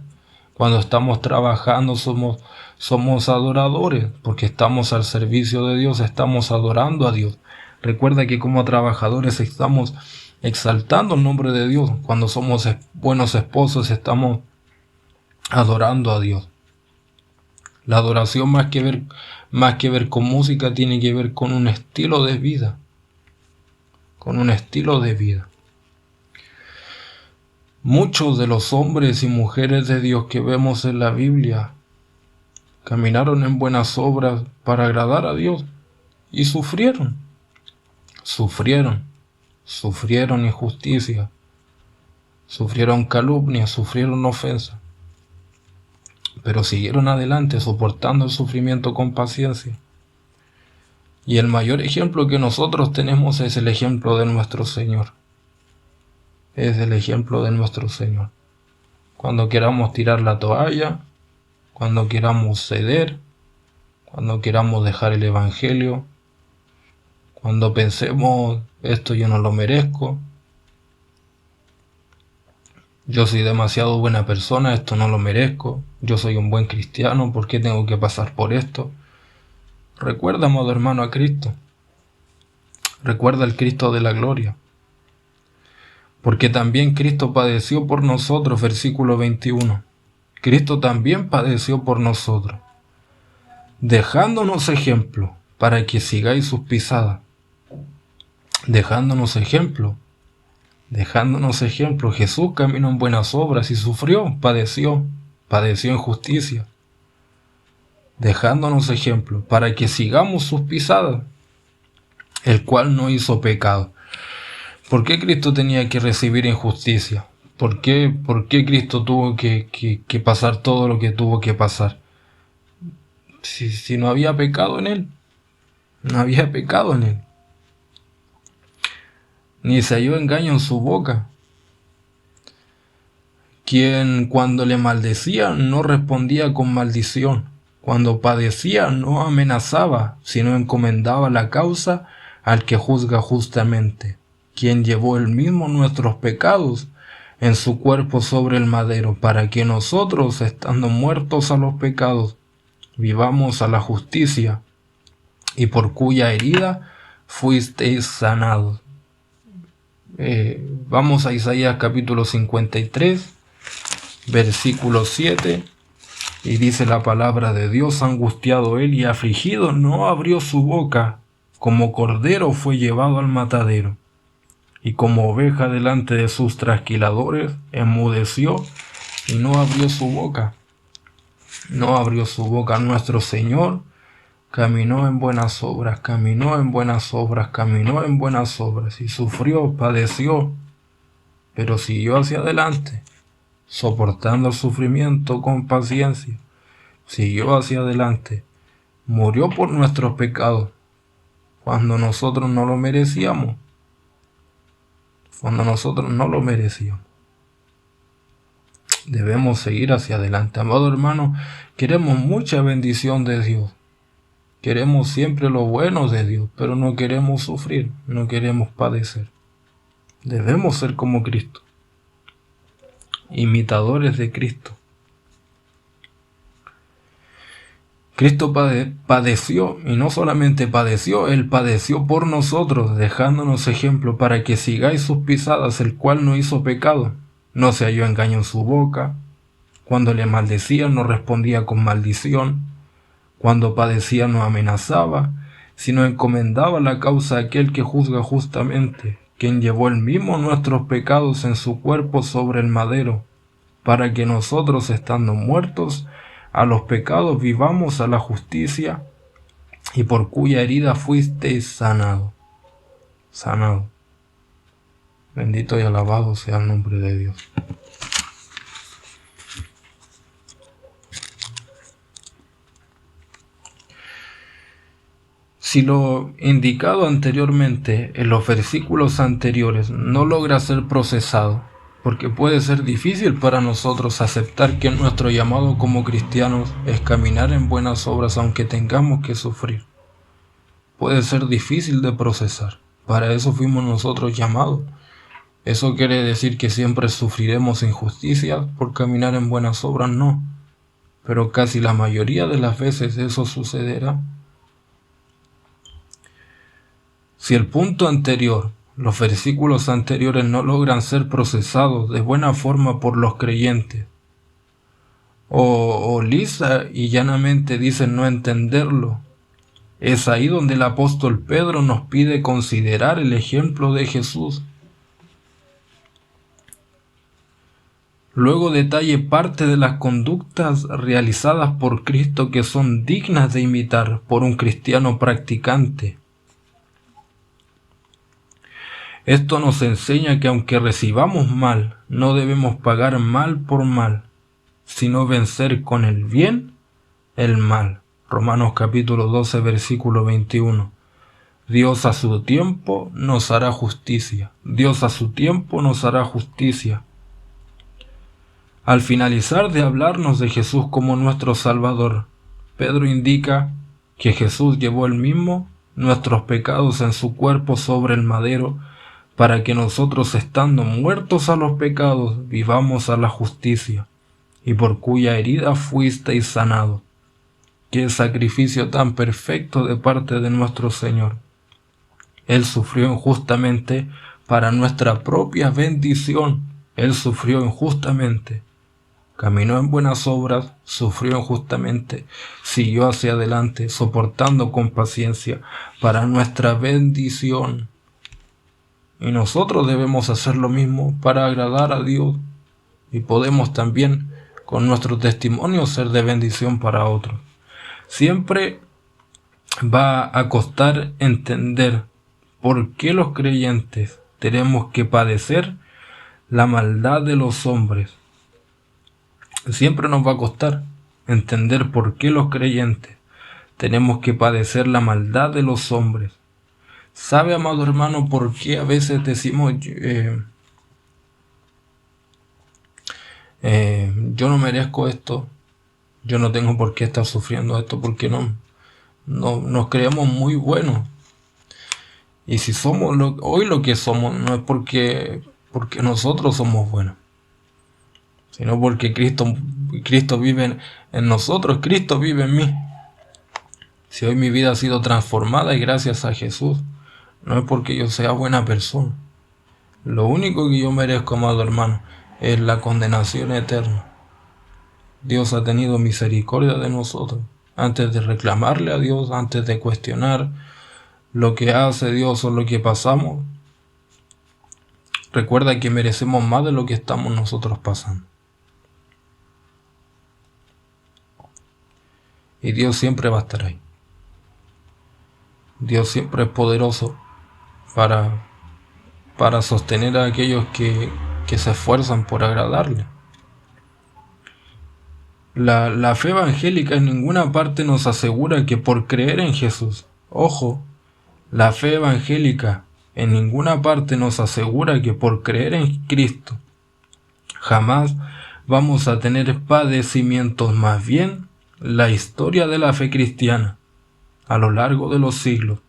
Cuando estamos trabajando somos adoradores, porque estamos al servicio de Dios, estamos adorando a Dios. Recuerda que como trabajadores estamos exaltando el nombre de Dios. Cuando somos buenos esposos estamos adorando a Dios. La adoración más que ver con música tiene que ver con un estilo de vida. Con un estilo de vida. Muchos de los hombres y mujeres de Dios que vemos en la Biblia caminaron en buenas obras para agradar a Dios y sufrieron injusticia, sufrieron calumnia, sufrieron ofensa, pero siguieron adelante soportando el sufrimiento con paciencia. Y el mayor ejemplo que nosotros tenemos es el ejemplo de nuestro Señor. Es el ejemplo de nuestro Señor. Cuando queramos tirar la toalla, cuando queramos ceder, cuando queramos dejar el Evangelio, cuando pensemos, esto yo no lo merezco, yo soy demasiado buena persona, esto no lo merezco, yo soy un buen cristiano, ¿por qué tengo que pasar por esto? Recuerda, amado hermano, a Cristo. Recuerda al Cristo de la gloria. Porque también Cristo padeció por nosotros, versículo 21. Cristo también padeció por nosotros, dejándonos ejemplo para que sigáis sus pisadas. Dejándonos ejemplo. Jesús caminó en buenas obras y sufrió, padeció injusticia. Dejándonos ejemplo para que sigamos sus pisadas, el cual no hizo pecado. ¿Por qué Cristo tenía que recibir injusticia? ¿Por qué Cristo tuvo que pasar todo lo que tuvo que pasar? Si no había pecado en él. No había pecado en él. Ni se halló engaño en su boca. Quien cuando le maldecía no respondía con maldición. Cuando padecía no amenazaba, sino encomendaba la causa al que juzga justamente, quien llevó él mismo nuestros pecados en su cuerpo sobre el madero, para que nosotros, estando muertos a los pecados, vivamos a la justicia, y por cuya herida fuisteis sanados. Vamos a Isaías capítulo 53, versículo 7, y dice la palabra de Dios: angustiado él y afligido, no abrió su boca, como cordero fue llevado al matadero, y como oveja delante de sus trasquiladores, enmudeció y no abrió su boca. No abrió su boca. Nuestro Señor caminó en buenas obras, caminó en buenas obras, caminó en buenas obras, y sufrió, padeció, pero siguió hacia adelante, soportando el sufrimiento con paciencia. Siguió hacia adelante, murió por nuestros pecados, cuando nosotros no lo merecíamos, cuando nosotros no lo merecíamos. Debemos seguir hacia adelante. Amado hermano, queremos mucha bendición de Dios. Queremos siempre lo bueno de Dios, pero no queremos sufrir, no queremos padecer. Debemos ser como Cristo, imitadores de Cristo. Cristo padeció, y no solamente padeció, Él padeció por nosotros, dejándonos ejemplo para que sigáis sus pisadas, el cual no hizo pecado. No se halló engaño en su boca. Cuando le maldecían, no respondía con maldición. Cuando padecía, no amenazaba, sino encomendaba la causa a aquel que juzga justamente, quien llevó él mismo nuestros pecados en su cuerpo sobre el madero, para que nosotros, estando muertos a los pecados, vivamos a la justicia, y por cuya herida fuisteis sanado. Sanado. Bendito y alabado sea el nombre de Dios. Si lo indicado anteriormente en los versículos anteriores no logra ser procesado, porque puede ser difícil para nosotros aceptar que nuestro llamado como cristianos es caminar en buenas obras aunque tengamos que sufrir. Puede ser difícil de procesar. Para eso fuimos nosotros llamados. ¿Eso quiere decir que siempre sufriremos injusticias por caminar en buenas obras? No. Pero casi la mayoría de las veces eso sucederá. Si el punto anterior, los versículos anteriores no logran ser procesados de buena forma por los creyentes, o lisa y llanamente dicen no entenderlo, es ahí donde el apóstol Pedro nos pide considerar el ejemplo de Jesús. Luego detalle parte de las conductas realizadas por Cristo que son dignas de imitar por un cristiano practicante. Esto nos enseña que aunque recibamos mal, no debemos pagar mal por mal, sino vencer con el bien el mal. Romanos capítulo 12, versículo 21. Dios a su tiempo nos hará justicia. Dios a su tiempo nos hará justicia. Al finalizar de hablarnos de Jesús como nuestro Salvador, Pedro indica que Jesús llevó él mismo nuestros pecados en su cuerpo sobre el madero, para que nosotros, estando muertos a los pecados, vivamos a la justicia, y por cuya herida fuisteis sanados. Qué sacrificio tan perfecto de parte de nuestro Señor. Él sufrió injustamente para nuestra propia bendición. Él sufrió injustamente. Caminó en buenas obras, sufrió injustamente, siguió hacia adelante, soportando con paciencia para nuestra bendición. Y nosotros debemos hacer lo mismo para agradar a Dios, y podemos también con nuestro testimonio ser de bendición para otros. Siempre va a costar entender por qué los creyentes tenemos que padecer la maldad de los hombres. Siempre nos va a costar entender por qué los creyentes tenemos que padecer la maldad de los hombres. ¿Sabe, amado hermano, por qué a veces decimos yo no merezco esto, yo no tengo por qué estar sufriendo esto? Porque no nos creemos muy buenos. Y si somos hoy lo que somos, no es porque nosotros somos buenos, sino porque Cristo vive en nosotros, Cristo vive en mí. Si hoy mi vida ha sido transformada y gracias a Jesús, no es porque yo sea buena persona. Lo único que yo merezco, amado hermano, es la condenación eterna. Dios ha tenido misericordia de nosotros. Antes de reclamarle a Dios, antes de cuestionar lo que hace Dios o lo que pasamos, recuerda que merecemos más de lo que estamos nosotros pasando. Y Dios siempre va a estar ahí. Dios siempre es poderoso para sostener a aquellos que se esfuerzan por agradarle. La fe evangélica en ninguna parte nos asegura que por creer en Jesús, ojo, la fe evangélica en ninguna parte nos asegura que por creer en Cristo jamás vamos a tener padecimientos. Más bien, la historia de la fe cristiana a lo largo de los siglos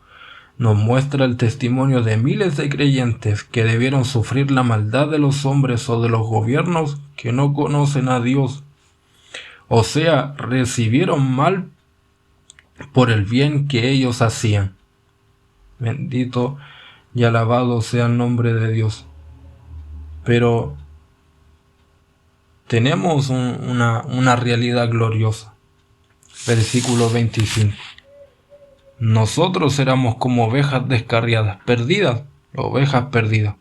nos muestra el testimonio de miles de creyentes que debieron sufrir la maldad de los hombres o de los gobiernos que no conocen a Dios. O sea, recibieron mal por el bien que ellos hacían. Bendito y alabado sea el nombre de Dios. Pero tenemos una realidad gloriosa. Versículo 25. Nosotros éramos como ovejas descarriadas, perdidas, ovejas perdidas.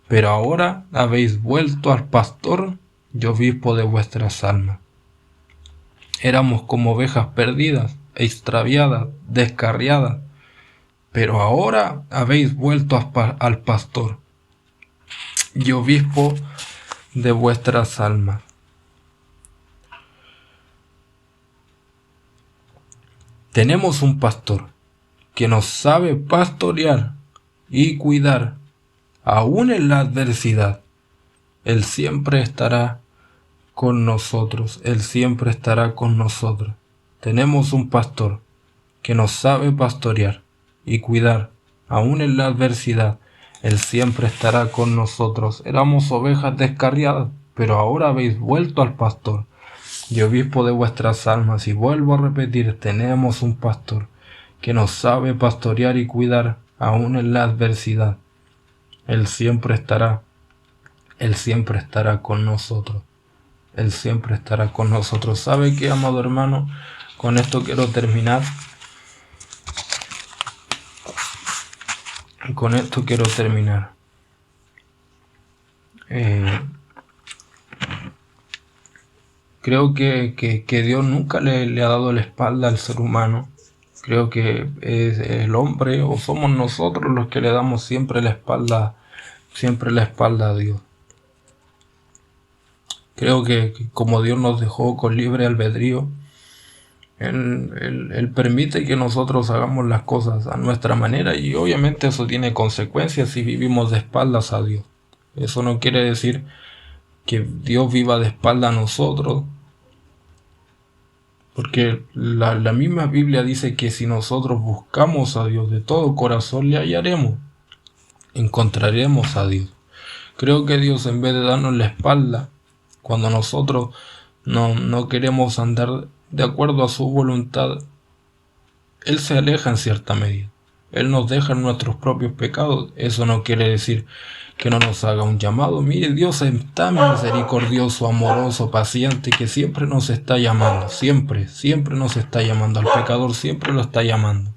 Pero ahora habéis vuelto al pastor y obispo de vuestras almas. Éramos como ovejas perdidas, extraviadas, descarriadas. Pero ahora habéis vuelto al pastor y obispo de vuestras almas. Tenemos un pastor que nos sabe pastorear y cuidar, aún en la adversidad. Él siempre estará con nosotros, Él siempre estará con nosotros. Tenemos un pastor que nos sabe pastorear y cuidar, aún en la adversidad. Él siempre estará con nosotros. Éramos ovejas descarriadas, pero ahora habéis vuelto al pastor y obispo de vuestras almas. Y vuelvo a repetir, tenemos un pastor que nos sabe pastorear y cuidar, aún en la adversidad. Él siempre estará con nosotros. Él siempre estará con nosotros. ¿Sabe qué, amado hermano? Con esto quiero terminar. Creo que Dios nunca le ha dado la espalda al ser humano. Creo que es el hombre o somos nosotros los que le damos siempre la espalda a Dios. Creo que como Dios nos dejó con libre albedrío, Él permite que nosotros hagamos las cosas a nuestra manera, y obviamente eso tiene consecuencias si vivimos de espaldas a Dios. Eso no quiere decir que Dios viva de espaldas a nosotros, porque la misma Biblia dice que si nosotros buscamos a Dios de todo corazón, le hallaremos, encontraremos a Dios. Creo que Dios, en vez de darnos la espalda, cuando nosotros no queremos andar de acuerdo a su voluntad, Él se aleja en cierta medida. Él nos deja en nuestros propios pecados. Eso no quiere decir que no nos haga un llamado. Mire, Dios es tan misericordioso, amoroso, paciente, que siempre nos está llamando. Siempre nos está llamando. Al pecador siempre lo está llamando.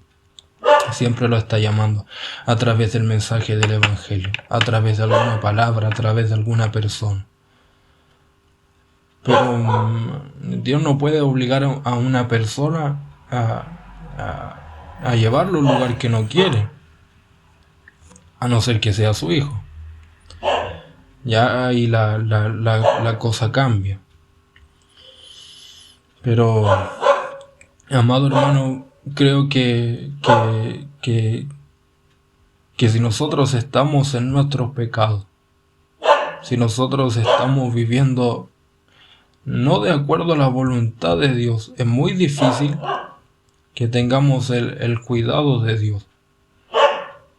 Siempre lo está llamando a través del mensaje del Evangelio, a través de alguna palabra, a través de alguna persona. Pero Dios no puede obligar a una persona a llevarlo a un lugar que no quiere, a no ser que sea su hijo. Ya ahí la cosa cambia. Pero, amado hermano, creo que si nosotros estamos en nuestros pecados, si nosotros estamos viviendo no de acuerdo a la voluntad de Dios, es muy difícil que tengamos el cuidado de Dios.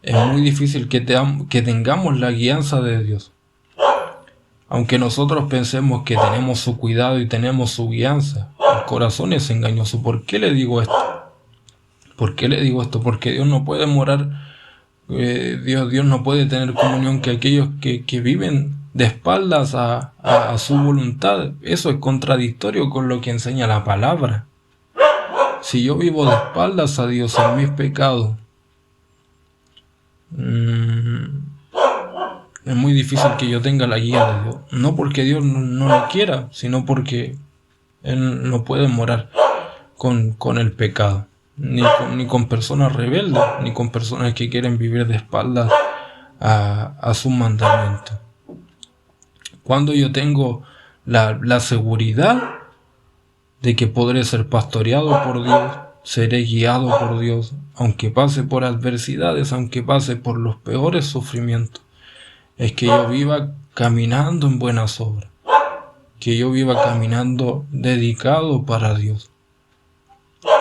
Es muy difícil que tengamos la guianza de Dios. Aunque nosotros pensemos que tenemos su cuidado y tenemos su guianza, el corazón es engañoso. ¿Por qué le digo esto? ¿Por qué le digo esto? Porque Dios no puede morar, Dios no puede tener comunión que aquellos que viven de espaldas a su voluntad. Eso es contradictorio con lo que enseña la palabra. Si yo vivo de espaldas a Dios en mis pecados, es muy difícil que yo tenga la guía de Dios. No porque Dios no lo quiera, sino porque Él no puede morar con el pecado. Ni con personas rebeldes, ni con personas que quieren vivir de espaldas a sus mandamientos. Cuando yo tengo la seguridad de que podré ser pastoreado por Dios, seré guiado por Dios, aunque pase por adversidades, aunque pase por los peores sufrimientos, es que yo viva caminando en buenas obras, que yo viva caminando dedicado para Dios.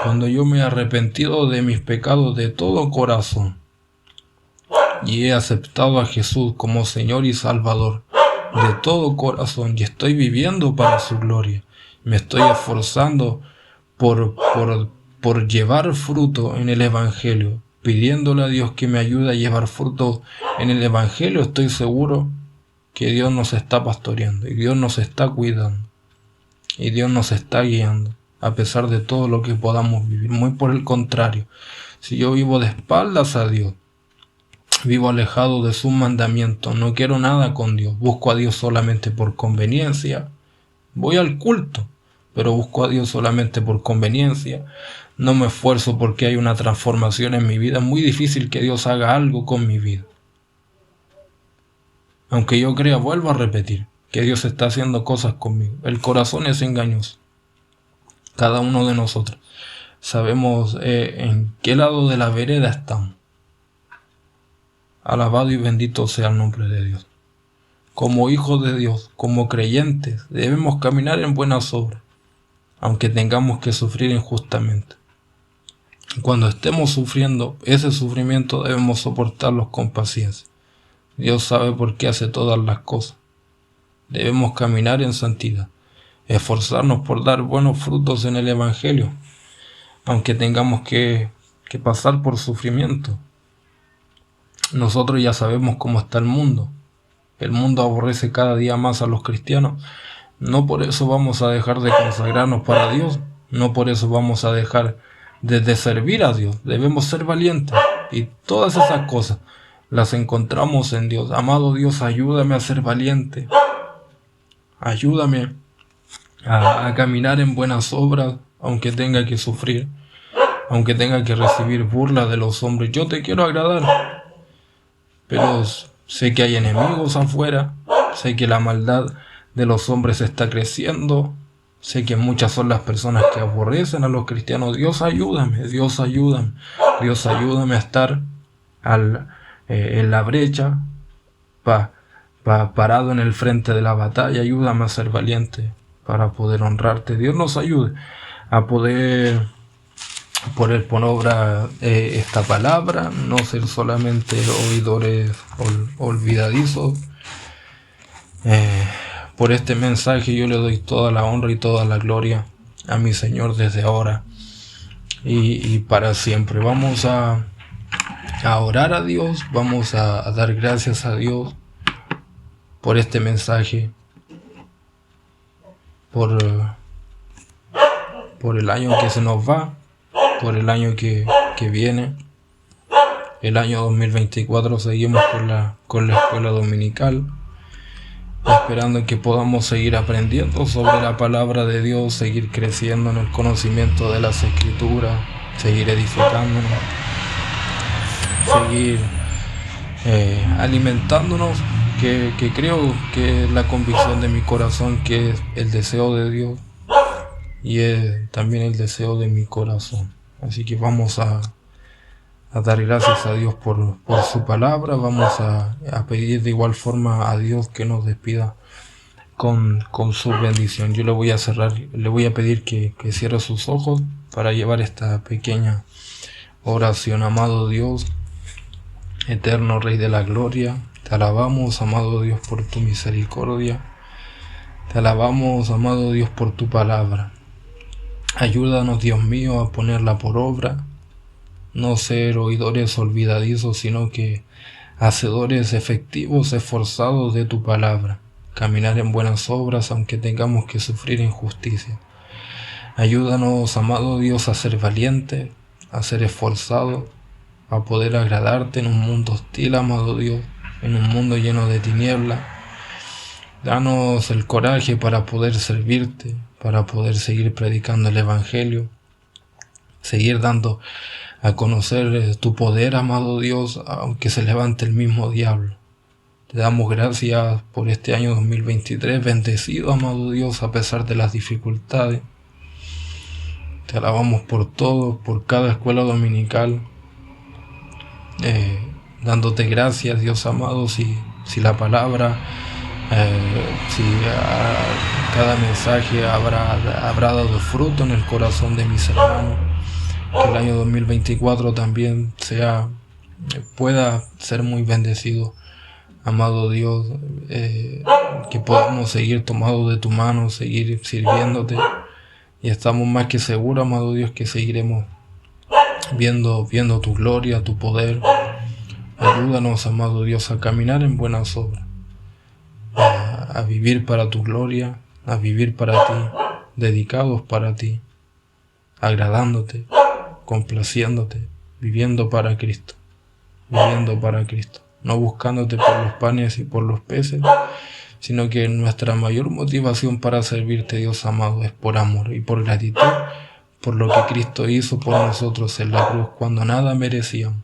Cuando yo me he arrepentido de mis pecados de todo corazón y he aceptado a Jesús como Señor y Salvador de todo corazón y estoy viviendo para su gloria, me estoy esforzando por llevar fruto en el Evangelio, pidiéndole a Dios que me ayude a llevar fruto en el Evangelio, estoy seguro que Dios nos está pastoreando y Dios nos está cuidando y Dios nos está guiando a pesar de todo lo que podamos vivir. Muy por el contrario, si yo vivo de espaldas a Dios, vivo alejado de sus mandamientos, no quiero nada con Dios, busco a Dios solamente por conveniencia, voy al culto, pero busco a Dios solamente por conveniencia, no me esfuerzo porque hay una transformación en mi vida, es muy difícil que Dios haga algo con mi vida. Aunque yo crea, vuelvo a repetir, que Dios está haciendo cosas conmigo. El corazón es engañoso. Cada uno de nosotros sabemos en qué lado de la vereda estamos. Alabado y bendito sea el nombre de Dios. Como hijos de Dios, como creyentes, debemos caminar en buenas obras, aunque tengamos que sufrir injustamente. Cuando estemos sufriendo ese sufrimiento, debemos soportarlos con paciencia. Dios sabe por qué hace todas las cosas. Debemos caminar en santidad, esforzarnos por dar buenos frutos en el Evangelio, aunque tengamos que pasar por sufrimiento. Nosotros ya sabemos cómo está el mundo. El mundo aborrece cada día más a los cristianos. No por eso vamos a dejar de consagrarnos para Dios. No por eso vamos a dejar de servir a Dios. Debemos ser valientes. Y todas esas cosas las encontramos en Dios. Amado Dios, ayúdame a ser valiente. Ayúdame a caminar en buenas obras, aunque tenga que sufrir, aunque tenga que recibir burlas de los hombres. Yo te quiero agradar, pero sé que hay enemigos afuera, sé que la maldad de los hombres está creciendo, sé que muchas son las personas que aborrecen a los cristianos. Dios ayúdame, Dios ayúdame, Dios ayúdame a estar en la brecha, parado en el frente de la batalla. Ayúdame a ser valiente para poder honrarte. Dios nos ayude a poder poner por obra esta palabra, no ser solamente oidores olvidadizos. Por este mensaje yo le doy toda la honra y toda la gloria a mi Señor desde ahora y para siempre. Vamos a orar a Dios, vamos a dar gracias a Dios por este mensaje, por el año que se nos va, por el año que viene, el año 2024. Seguimos con la escuela dominical, esperando que podamos seguir aprendiendo sobre la palabra de Dios, seguir creciendo en el conocimiento de las Escrituras, seguir edificándonos, seguir alimentándonos, que creo que es la convicción de mi corazón, que es el deseo de Dios y es también el deseo de mi corazón. Así que vamos a dar gracias a Dios por su palabra. Vamos a pedir de igual forma a Dios que nos despida con su bendición. Yo le voy a pedir que cierre sus ojos para llevar esta pequeña oración. Amado Dios, eterno Rey de la Gloria, te alabamos, amado Dios, por tu misericordia. Te alabamos, amado Dios, por tu palabra. Ayúdanos, Dios mío, a ponerla por obra. no ser oidores olvidadizos, sino que hacedores efectivos, esforzados de tu palabra, caminar en buenas obras aunque tengamos que sufrir injusticia. Ayúdanos, amado Dios, a ser valientes, a ser esforzados, a poder agradarte en un mundo hostil, amado Dios, en un mundo lleno de tinieblas. Danos el coraje para poder servirte, para poder seguir predicando el Evangelio, seguir dando a conocer tu poder, amado Dios, aunque se levante el mismo diablo. Te damos gracias por este año 2023, bendecido, amado Dios, a pesar de las dificultades. Te alabamos por todo, por cada escuela dominical, dándote gracias, Dios amado, si la palabra, si cada mensaje habrá dado fruto en el corazón de mis hermanos. Que el año 2024 también pueda ser muy bendecido, amado Dios, que podamos seguir tomados de tu mano, seguir sirviéndote, y estamos más que seguros, amado Dios, que seguiremos viendo tu gloria, tu poder. Ayúdanos, amado Dios, a caminar en buenas obras, a vivir para tu gloria, a vivir para ti, dedicados para ti, agradándote, complaciéndote, viviendo para Cristo, no buscándote por los panes y por los peces, sino que nuestra mayor motivación para servirte, Dios amado, es por amor y por gratitud, por lo que Cristo hizo por nosotros en la cruz, cuando nada merecíamos,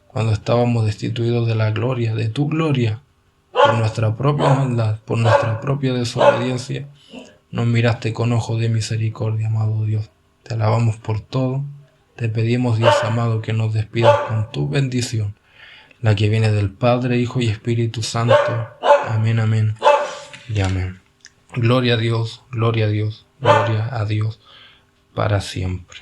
cuando estábamos destituidos de la gloria, de tu gloria, por nuestra propia maldad, por nuestra propia desobediencia. Nos miraste con ojos de misericordia, amado Dios. Te alabamos por todo. Te pedimos, Dios amado, que nos despidas con tu bendición, la que viene del Padre, Hijo y Espíritu Santo. Amén, amén y amén. Gloria a Dios, gloria a Dios, gloria a Dios para siempre.